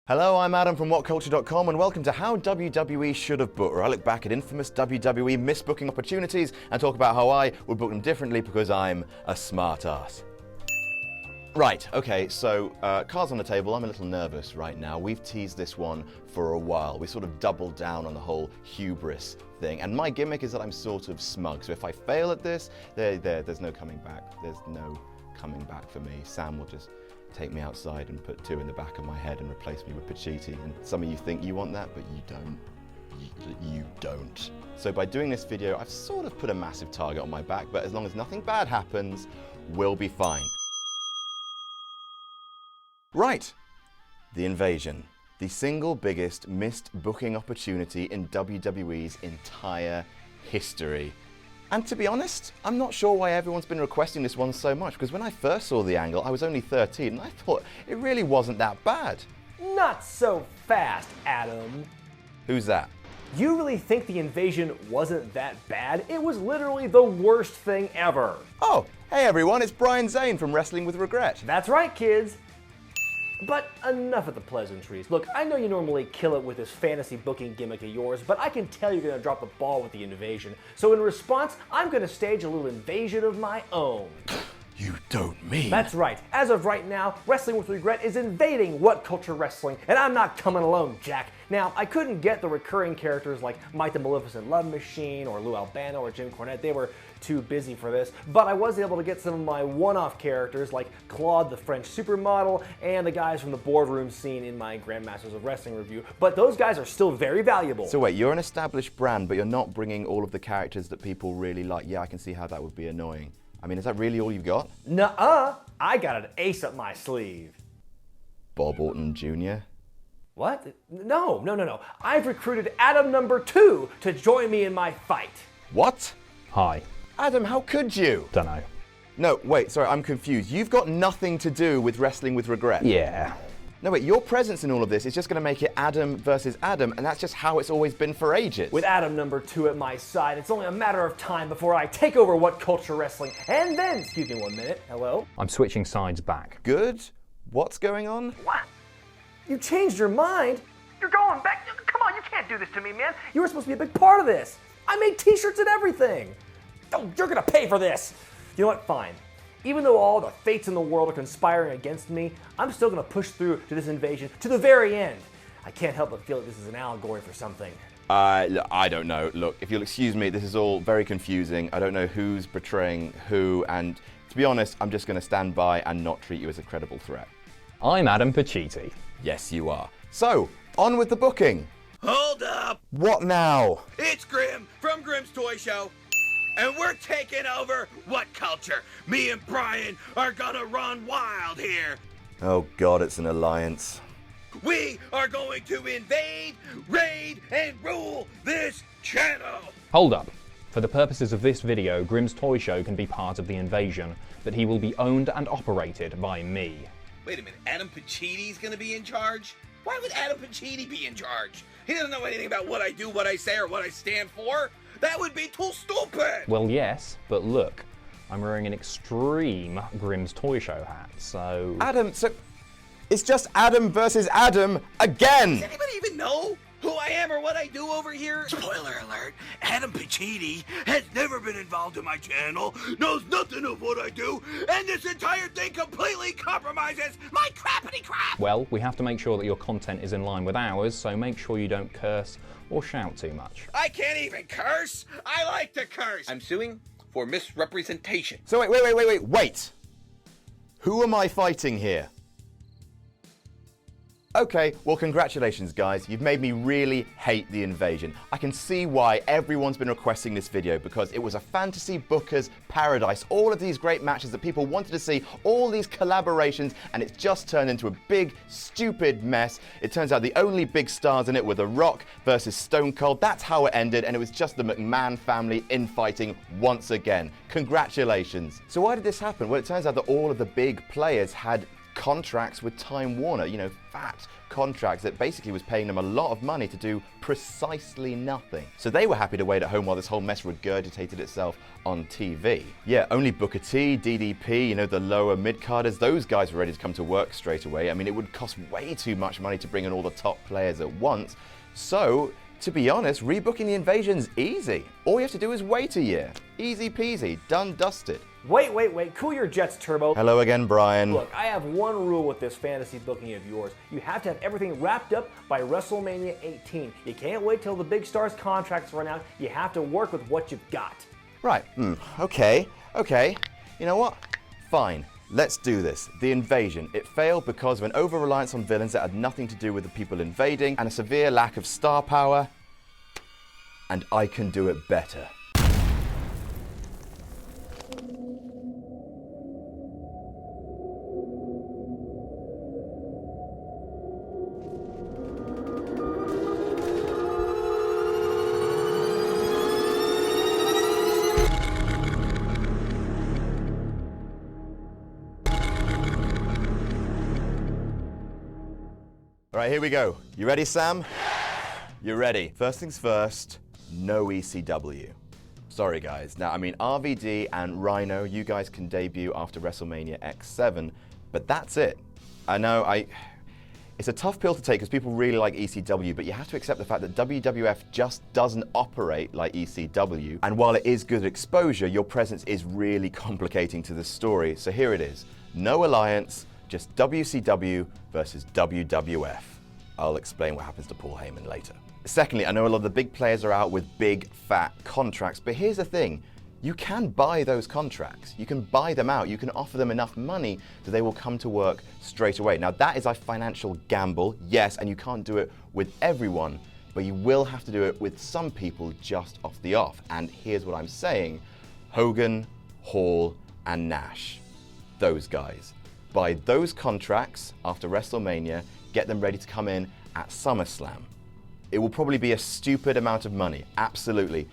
Hello, I'm Adam from WhatCulture.com and welcome to How WWE Should Have Booked, where I look back at infamous WWE misbooking opportunities and talk about how I would book them differently because I'm a smart ass. Right, okay, so cards on the table. I'm a little nervous right now. We've teased this one for a while. We sort of doubled down on the whole hubris thing, and my gimmick is that I'm sort of smug. So if I fail at this, there's no coming back. There's no coming back for me. Sam will just take me outside and put 2 in the back of my head and replace me with Pacitti. And some of you think you want that, but you don't. You don't. So by doing this video, I've sort of put a massive target on my back, but as long as nothing bad happens, we'll be fine. Right, the invasion. The single biggest missed booking opportunity in WWE's entire history. And to be honest, I'm not sure why everyone's been requesting this one so much, because when I first saw the angle, I was only 13, and I thought it really wasn't that bad. Not so fast, Adam. Who's that? You really think the invasion wasn't that bad? It was literally the worst thing ever. Oh, hey everyone, it's Brian Zane from Wrestling with Regret. That's right, kids. But enough of the pleasantries. Look, I know you normally kill it with this fantasy booking gimmick of yours, but I can tell you're going to drop the ball with the invasion. So in response, I'm going to stage a little invasion of my own. You don't mean? That's right. As of right now, Wrestling with Regret is invading WhatCulture Wrestling, and I'm not coming alone, Jack. Now, I couldn't get the recurring characters like Mike the Maleficent Love Machine or Lou Albano or Jim Cornette. They were too busy for this, but I was able to get some of my one-off characters like Claude the French supermodel and the guys from the boardroom scene in my Grandmasters of Wrestling review, but those guys are still very valuable. So wait, you're an established brand, but you're not bringing all of the characters that people really like. Yeah, I can see how that would be annoying. I mean, is that really all you've got? Nuh-uh, I got an ace up my sleeve. Bob Orton Jr.? What? No. I've recruited Adam number 2 to join me in my fight. What? Hi. Adam, how could you? Dunno. No, wait, sorry, I'm confused. You've got nothing to do with Wrestling with Regret. Yeah. No, wait, your presence in all of this is just going to make it Adam versus Adam, and that's just how it's always been for ages. With Adam number 2 at my side, it's only a matter of time before I take over WhatCulture Wrestling. And then, excuse me 1 minute, hello? I'm switching sides back. Good? What's going on? What? You changed your mind? You're going back? Come on, you can't do this to me, man. You were supposed to be a big part of this. I made t-shirts and everything. Oh, you're gonna pay for this. You know what, fine. Even though all the fates in the world are conspiring against me, I'm still gonna push through to this invasion to the very end. I can't help but feel like this is an allegory for something. I don't know. Look, if you'll excuse me, this is all very confusing. I don't know who's betraying who, and to be honest, I'm just gonna stand by and not treat you as a credible threat. I'm Adam Pacitti. Yes, you are. So, on with the booking. Hold up! What now? It's Grim from Grim's Toy Show, and we're taking over WhatCulture. Me and Brian are gonna run wild here. Oh God, it's an alliance. We are going to invade, raid, and rule this channel. Hold up. For the purposes of this video, Grim's Toy Show can be part of the invasion, but he will be owned and operated by me. Wait a minute, Adam Pacitti's gonna be in charge? Why would Adam Blampied be in charge? He doesn't know anything about what I do, what I say, or what I stand for. That would be too stupid! Well, yes, but look, I'm wearing an extreme Grim's Toy Show hat, so... Adam, so it's just Adam versus Adam again! Does anybody even know who I am or what I do over here? Spoiler alert, Adam Blampied has never been involved in my channel, knows nothing of what I do, and this entire thing completely compromises my crappity crap! Well, we have to make sure that your content is in line with ours, so make sure you don't curse or shout too much. I can't even curse! I like to curse! I'm suing for misrepresentation. So wait. Who am I fighting here? Okay, well congratulations guys, you've made me really hate the invasion. I can see why everyone's been requesting this video, because it was a fantasy booker's paradise. All of these great matches that people wanted to see, all these collaborations, and it's just turned into a big, stupid mess. It turns out the only big stars in it were The Rock versus Stone Cold. That's how it ended, and it was just the McMahon family infighting once again. Congratulations. So why did this happen? Well, it turns out that all of the big players had contracts with Time Warner, fat contracts that basically was paying them a lot of money to do precisely nothing. So they were happy to wait at home while this whole mess regurgitated itself on TV. Yeah, only Booker T, DDP, the lower mid-carders, those guys were ready to come to work straight away. I mean, it would cost way too much money to bring in all the top players at once. So, to be honest, rebooking the Invasion's easy. All you have to do is wait a year. Easy peasy, done dusted. Wait, cool your jets, Turbo. Hello again, Brian. Look, I have one rule with this fantasy booking of yours. You have to have everything wrapped up by WrestleMania 18. You can't wait till the big stars' contracts run out. You have to work with what you've got. Right, okay. You know what? Fine. Let's do this. The Invasion. It failed because of an over-reliance on villains that had nothing to do with the people invading and a severe lack of star power. And I can do it better. All right, here we go. You ready, Sam? You're ready. First things first, no ECW. Sorry, guys. Now, I mean, RVD and Rhino, you guys can debut after WrestleMania X7, but that's it. I know, it's a tough pill to take because people really like ECW, but you have to accept the fact that WWF just doesn't operate like ECW. And while it is good exposure, your presence is really complicating to the story. So here it is. No alliance, just WCW versus WWF. I'll explain what happens to Paul Heyman later. Secondly, I know a lot of the big players are out with big, fat contracts, but here's the thing. You can buy those contracts. You can buy them out. You can offer them enough money that they will come to work straight away. Now, that is a financial gamble, yes, and you can't do it with everyone, but you will have to do it with some people just off the off. And here's what I'm saying. Hogan, Hall, and Nash. Those guys. Buy those contracts after WrestleMania, get them ready to come in at SummerSlam. It will probably be a stupid amount of money, absolutely,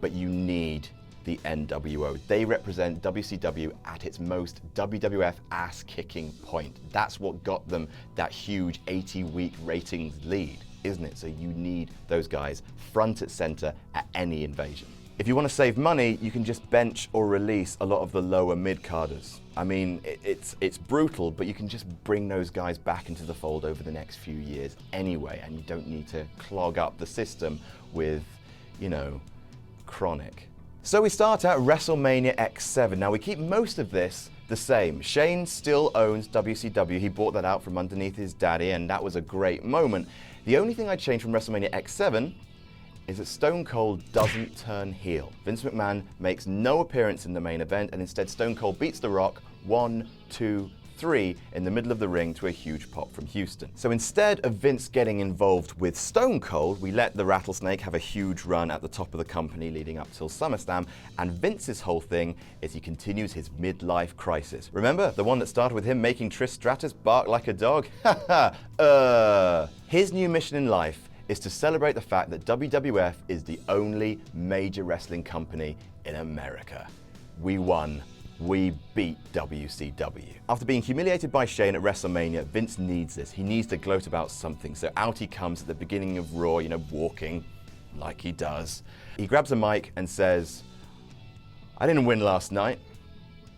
but you need the NWO. They represent WCW at its most WWF ass-kicking point. That's what got them that huge 80-week ratings lead, isn't it? So you need those guys front and center at any invasion. If you want to save money, you can just bench or release a lot of the lower mid-carders. I mean, it's brutal, but you can just bring those guys back into the fold over the next few years anyway, and you don't need to clog up the system with, chronic. So we start at WrestleMania X7. Now we keep most of this the same. Shane still owns WCW. He bought that out from underneath his daddy, and that was a great moment. The only thing I changed from WrestleMania X7 is that Stone Cold doesn't turn heel. Vince McMahon makes no appearance in the main event, and instead Stone Cold beats The Rock 1, 2, 3 in the middle of the ring to a huge pop from Houston. So instead of Vince getting involved with Stone Cold, we let the Rattlesnake have a huge run at the top of the company leading up till SummerSlam, and Vince's whole thing is he continues his midlife crisis. Remember, the one that started with him making Trish Stratus bark like a dog? His new mission in life is to celebrate the fact that WWF is the only major wrestling company in America. We won. We beat WCW. After being humiliated by Shane at WrestleMania, Vince needs this. He needs to gloat about something. So out he comes at the beginning of Raw, walking like he does. He grabs a mic and says, I didn't win last night,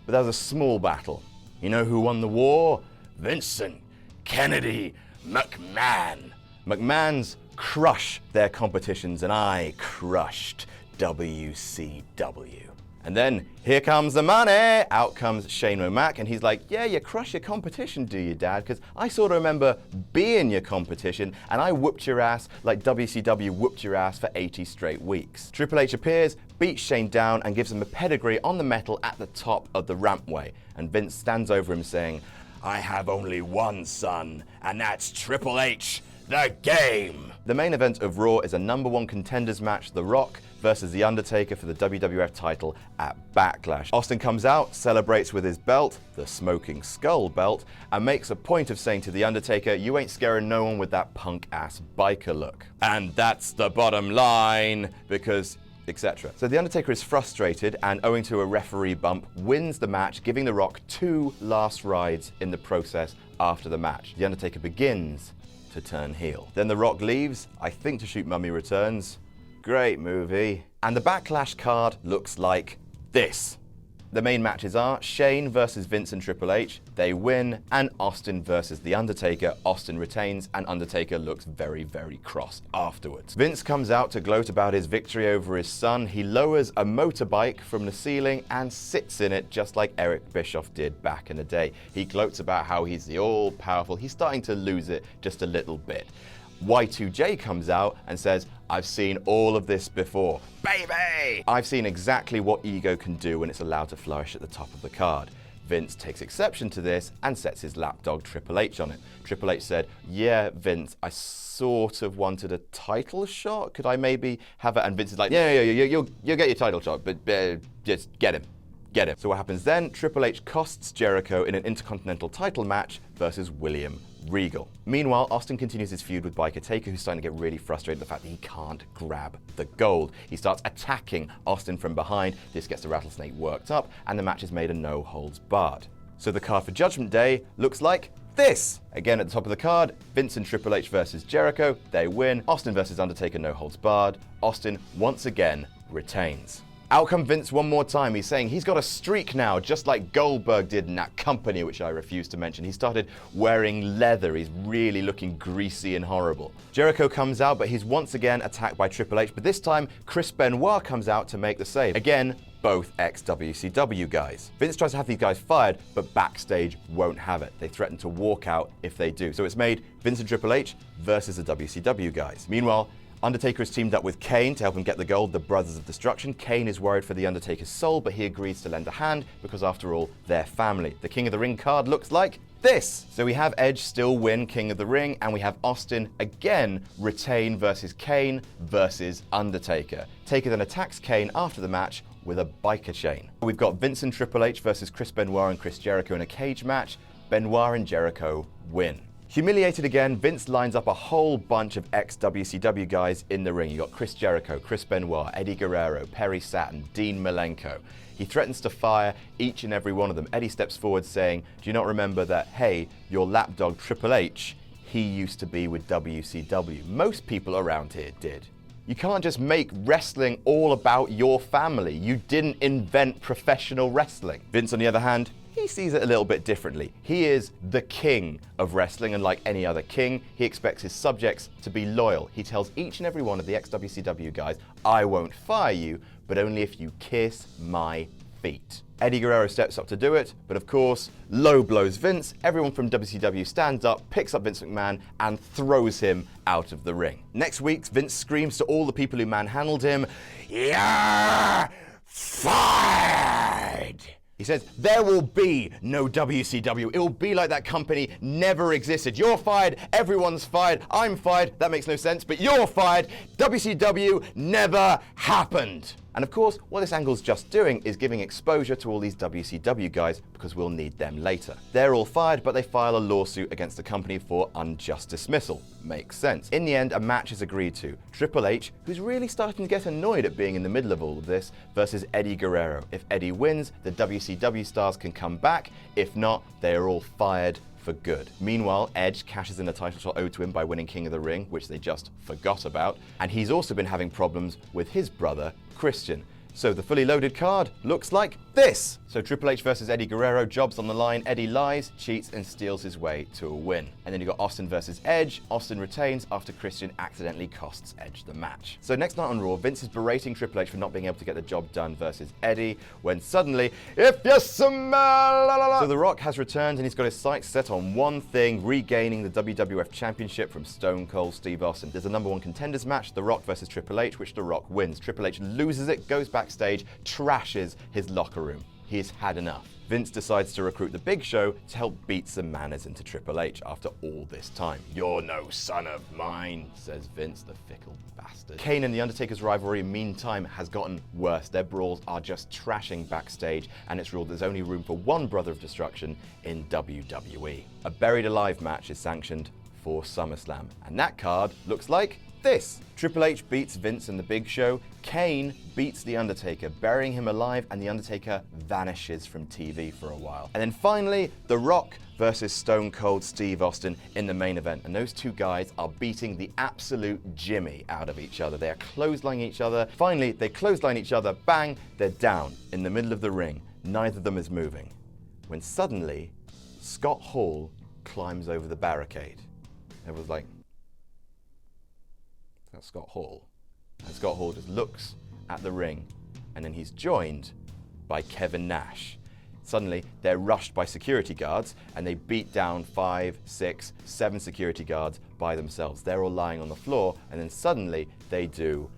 but that was a small battle. You know who won the war? Vincent Kennedy McMahon. McMahon's crush their competitions, and I crushed WCW. And then, here comes the money! Out comes Shane O'Mac, and he's like, yeah, you crush your competition, do you, Dad? Because I sort of remember being your competition, and I whooped your ass like WCW whooped your ass for 80 straight weeks. Triple H appears, beats Shane down, and gives him a pedigree on the metal at the top of the rampway. And Vince stands over him saying, I have only one son, and that's Triple H, the Game. The main event of Raw is a #1 contenders match, The Rock versus The Undertaker for the WWF title at Backlash. Austin comes out, celebrates with his belt, the Smoking Skull belt, and makes a point of saying to The Undertaker, you ain't scaring no one with that punk-ass biker look. And that's the bottom line, because etc. So The Undertaker is frustrated and, owing to a referee bump, wins the match, giving The Rock 2 last rides in the process after the match. The Undertaker begins to turn heel. Then The Rock leaves, I think to shoot Mummy Returns. Great movie. And the Backlash card looks like this. The main matches are Shane versus Vince and Triple H. They win. And Austin versus The Undertaker. Austin retains, and Undertaker looks very, very cross afterwards. Vince comes out to gloat about his victory over his son. He lowers a motorbike from the ceiling and sits in it just like Eric Bischoff did back in the day. He gloats about how he's the all-powerful. He's starting to lose it just a little bit. Y2J comes out and says, I've seen all of this before. Baby! I've seen exactly what ego can do when it's allowed to flourish at the top of the card. Vince takes exception to this and sets his lapdog Triple H on it. Triple H said, yeah, Vince, I sort of wanted a title shot. Could I maybe have it? And Vince is like, yeah, you'll get your title shot, but just get him. Get him. So what happens then? Triple H costs Jericho in an Intercontinental title match versus William Regal. Meanwhile, Austin continues his feud with Biker Taker, who's starting to get really frustrated with the fact that he can't grab the gold. He starts attacking Austin from behind. This gets the Rattlesnake worked up, and the match is made a no-holds-barred. So the card for Judgment Day looks like this. Again, at the top of the card, Vince and Triple H versus Jericho. They win. Austin versus Undertaker, no-holds-barred. Austin, once again, retains. Out come Vince one more time. He's saying he's got a streak now, just like Goldberg did in that company, which I refuse to mention. He started wearing leather. He's really looking greasy and horrible. Jericho comes out, but he's once again attacked by Triple H, but this time Chris Benoit comes out to make the save. Again, both ex-WCW guys. Vince tries to have these guys fired, but backstage won't have it. They threaten to walk out if they do. So it's made Vince and Triple H versus the WCW guys. Meanwhile, Undertaker has teamed up with Kane to help him get the gold, the Brothers of Destruction. Kane is worried for the Undertaker's soul, but he agrees to lend a hand because, after all, they're family. The King of the Ring card looks like this. So we have Edge still win King of the Ring, and we have Austin again retain versus Kane versus Undertaker. Taker then attacks Kane after the match with a biker chain. We've got Vince and Triple H versus Chris Benoit and Chris Jericho in a cage match. Benoit and Jericho win. Humiliated again, Vince lines up a whole bunch of ex-WCW guys in the ring. You got Chris Jericho, Chris Benoit, Eddie Guerrero, Perry Saturn, Dean Malenko. He threatens to fire each and every one of them. Eddie steps forward saying, do you not remember that, hey, your lapdog Triple H, he used to be with WCW. Most people around here did. You can't just make wrestling all about your family. You didn't invent professional wrestling. Vince, on the other hand, he sees it a little bit differently. He is the king of wrestling, and like any other king, he expects his subjects to be loyal. He tells each and every one of the ex-WCW guys, I won't fire you, but only if you kiss my feet. Eddie Guerrero steps up to do it, but of course, low blows Vince. Everyone from WCW stands up, picks up Vince McMahon, and throws him out of the ring. Next week, Vince screams to all the people who manhandled him, "You're fired!" He says, there will be no WCW. It will be like that company never existed. You're fired, everyone's fired, I'm fired, that makes no sense, but you're fired. WCW never happened. And of course, what this angle's just doing is giving exposure to all these WCW guys because we'll need them later. They're all fired, but they file a lawsuit against the company for unjust dismissal. Makes sense. In the end, a match is agreed to. Triple H, who's really starting to get annoyed at being in the middle of all of this, versus Eddie Guerrero. If Eddie wins, the WCW stars can come back. If not, they are all fired for good. Meanwhile, Edge cashes in a title shot owed to him by winning King of the Ring, which they just forgot about, and he's also been having problems with his brother, Christian. So the fully loaded card looks like this. So Triple H versus Eddie Guerrero, jobs on the line. Eddie lies, cheats, and steals his way to a win. And then you got Austin versus Edge. Austin retains after Christian accidentally costs Edge the match. So next night on Raw, Vince is berating Triple H for not being able to get the job done versus Eddie, when suddenly, if you smell... So The Rock has returned, and he's got his sights set on one thing, regaining the WWF Championship from Stone Cold Steve Austin. There's a #1 contenders match, The Rock versus Triple H, which The Rock wins. Triple H loses it, goes backstage, trashes his locker room. He's had enough. Vince decides to recruit the Big Show to help beat some manners into Triple H after all this time. You're no son of mine, says Vince, the fickle bastard. Kane and The Undertaker's rivalry, meantime, has gotten worse. Their brawls are just trashing backstage, and it's ruled there's only room for one Brother of Destruction in WWE. A Buried Alive match is sanctioned for SummerSlam. And that card looks like this. Triple H beats Vince in the Big Show. Kane beats The Undertaker, burying him alive, and The Undertaker vanishes from TV for a while. And then finally, The Rock versus Stone Cold Steve Austin in the main event. And those two guys are beating the absolute Jimmy out of each other. They are clotheslining each other. Finally, they clothesline each other. Bang, they're down in the middle of the ring. Neither of them is moving. When suddenly, Scott Hall climbs over the barricade. Everyone's like, that's Scott Hall. And Scott Hall just looks at the ring, and then he's joined by Kevin Nash. Suddenly, they're rushed by security guards, and they beat down 5, 6, 7 security guards by themselves. They're all lying on the floor, and then suddenly they do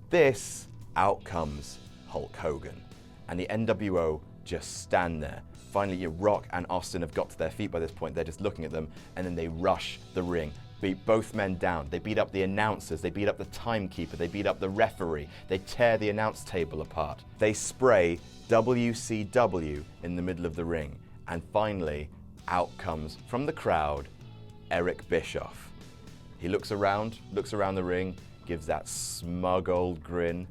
this. Out comes Hulk Hogan. And the NWO just stand there. Finally, Rock and Austin have got to their feet by this point. They're just looking at them, and then they rush the ring. Beat both men down. They beat up the announcers. They beat up the timekeeper. They beat up the referee. They tear the announce table apart. They spray WCW in the middle of the ring. And finally, out comes from the crowd, Eric Bischoff. He looks around the ring, gives that smug old grin,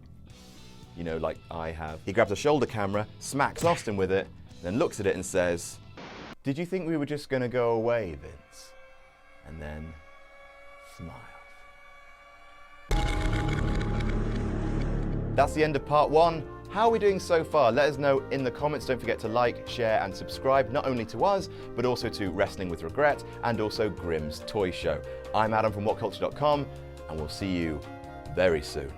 you know, like I have. He grabs a shoulder camera, smacks Austin with it, then looks at it and says, "Did you think we were just gonna go away, Vince?" And then smiles. That's the end of part 1. How are we doing so far? Let us know in the comments. Don't forget to like, share, and subscribe, not only to us, but also to Wrestling with Regret and also Grimm's Toy Show. I'm Adam from WhatCulture.com, and we'll see you very soon.